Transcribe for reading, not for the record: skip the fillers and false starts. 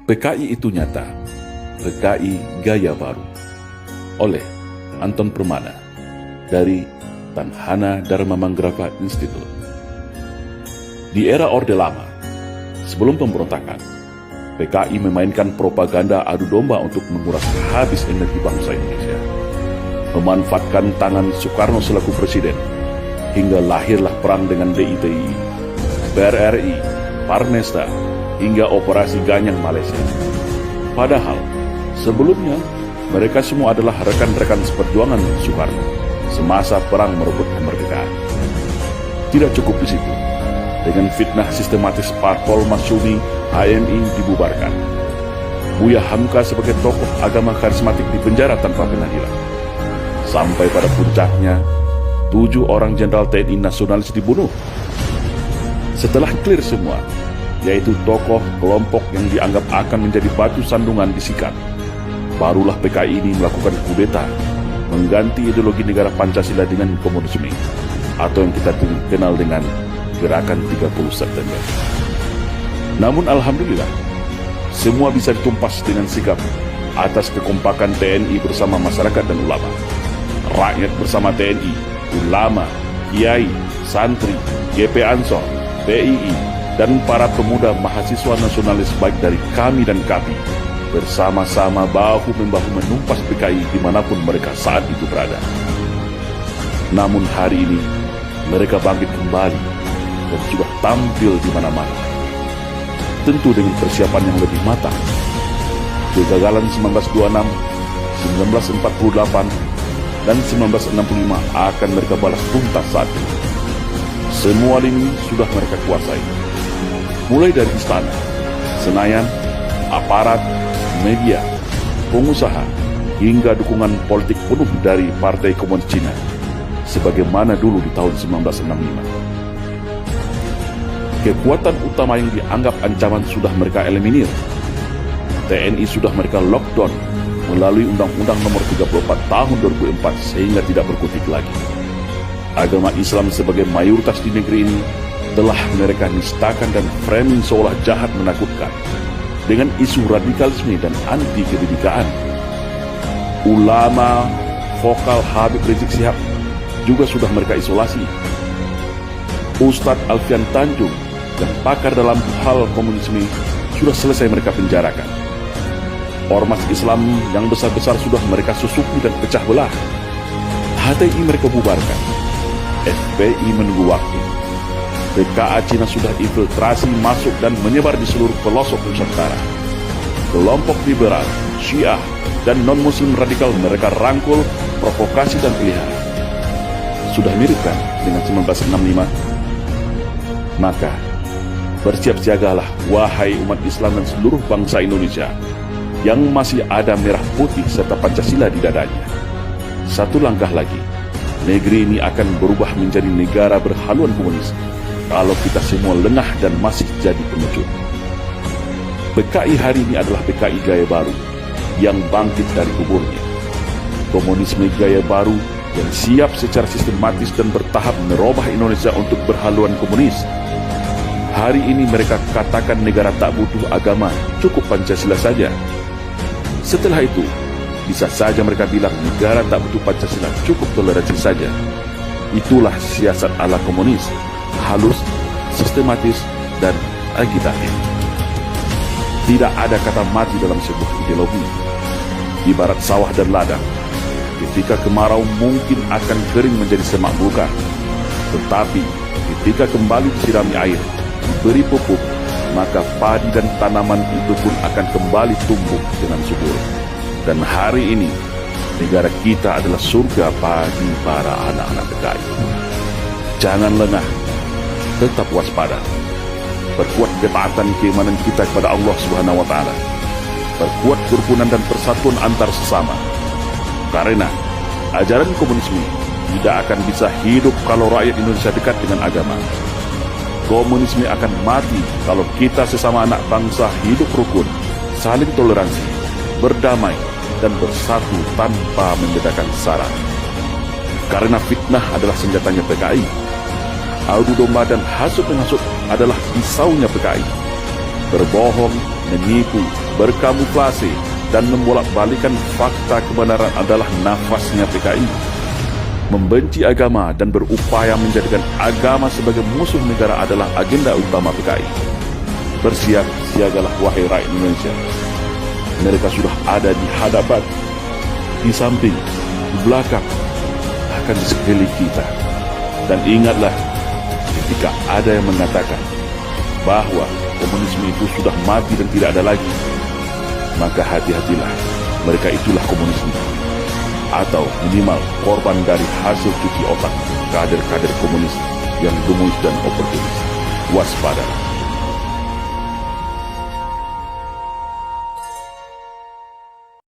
PKI itu nyata, PKI Gaya Baru, oleh Anton Permana dari Tanhana Dharma Manggrava Institute. Di era Orde Lama, sebelum pemberontakan, PKI memainkan propaganda adu domba untuk menguras habis energi bangsa Indonesia, memanfaatkan tangan Soekarno selaku presiden, hingga lahirlah perang dengan DITI, PRRI, Parmesta, hingga Operasi Ganyang Malaysia. Padahal, sebelumnya, mereka semua adalah rekan-rekan seperjuangan Soekarno semasa perang merebut kemerdekaan. Tidak cukup di situ. Dengan fitnah sistematis Parpol Masyumi, HMI dibubarkan. Buya Hamka sebagai tokoh agama karismatik dipenjara tanpa pengadilan. Sampai pada puncaknya, 7 orang jenderal TNI nasionalis dibunuh. Setelah clear semua, yaitu tokoh kelompok yang dianggap akan menjadi batu sandungan disikat, barulah PKI ini melakukan kudeta, mengganti ideologi negara Pancasila dengan komunisme, atau yang kita kenal dengan Gerakan 30 September. Namun alhamdulillah, semua bisa ditumpas dengan sikap atas kekompakan TNI bersama masyarakat dan ulama. Rakyat bersama TNI, ulama, kiai, santri, GP Ansor, PII, dan para pemuda mahasiswa nasionalis baik dari kami dan KAPI bersama-sama bahu-membahu menumpas PKI dimanapun mereka saat itu berada. Namun hari ini, mereka bangkit kembali dan sudah tampil di mana-mana. Tentu dengan persiapan yang lebih matang. Kegagalan 1926, 1948, dan 1965 akan mereka balas tuntas saat ini. Semua lini sudah mereka kuasai. Mulai dari istana, Senayan, aparat, media, pengusaha, hingga dukungan politik penuh dari Partai Komunis Cina, sebagaimana dulu di tahun 1965. Kekuatan utama yang dianggap ancaman sudah mereka eliminir. TNI sudah mereka lockdown melalui Undang-Undang Nomor 34 Tahun 2004 sehingga tidak berkutik lagi. Agama Islam sebagai mayoritas di negeri ini telah mereka nistakan dan framing seolah jahat menakutkan dengan isu radikalisme dan anti kebinekaan. Ulama vokal Habib Rizik Syihab juga sudah mereka isolasi. Ustadz Alfian Tanjung yang pakar dalam hal komunisme sudah selesai mereka penjarakan. Ormas Islam yang besar-besar sudah mereka susupi dan pecah belah. HTI mereka bubarkan. FPI menunggu waktu. PKA Cina sudah infiltrasi masuk dan menyebar di seluruh pelosok Nusantara. Kelompok liberal, Syiah, dan non-muslim radikal mereka rangkul, provokasi dan pelihara. Sudah mirip kan dengan 1965? Maka, bersiap-siagalah wahai umat Islam dan seluruh bangsa Indonesia yang masih ada merah putih serta Pancasila di dadanya. Satu langkah lagi, negeri ini akan berubah menjadi negara berhaluan komunis kalau kita semua lengah dan masih jadi pengecut. PKI hari ini adalah PKI Gaya Baru yang bangkit dari kuburnya. Komunisme Gaya Baru yang siap secara sistematis dan bertahap merubah Indonesia untuk berhaluan komunis. Hari ini mereka katakan negara tak butuh agama, cukup Pancasila saja. Setelah itu, bisa saja mereka bilang negara tak butuh Pancasila, cukup toleransi saja. Itulah siasat ala komunis, halus, sistematis, dan agitatif. Tidak ada kata mati dalam sebuah ideologi. Ibarat sawah dan ladang, ketika kemarau mungkin akan kering menjadi semak belukar. Tetapi ketika kembali disirami air, diberi pupuk, maka padi dan tanaman itu pun akan kembali tumbuh dengan subur. Dan hari ini, negara kita adalah surga bagi para anak-anak PKI. Jangan lengah, tetap waspada. Perkuat ketaatan keimanan kita kepada Allah Subhanahu wa Ta'ala. Perkuat kerukunan dan persatuan antar sesama. Karena ajaran komunisme tidak akan bisa hidup kalau rakyat Indonesia dekat dengan agama. Komunisme akan mati kalau kita sesama anak bangsa hidup rukun, saling toleransi, berdamai, dan bersatu tanpa membedakan sara. Karena fitnah adalah senjatanya PKI. Adu domba dan hasut menghasut adalah pisaunya PKI. Berbohong, menipu, berkamuflase, dan membolak-balikan fakta kebenaran adalah nafasnya PKI. Membenci agama dan berupaya menjadikan agama sebagai musuh negara adalah agenda utama PKI. Bersiap siagalah wahai rakyat Indonesia. Mereka sudah ada di hadapan, di samping, di belakang, bahkan di sekeliling kita. Dan ingatlah, ketika ada yang mengatakan bahwa komunisme itu sudah mati dan tidak ada lagi, maka hati-hatilah, mereka itulah komunisme, atau minimal korban dari hasil cuci otak kader-kader komunis yang gemus dan oportunis. Waspada.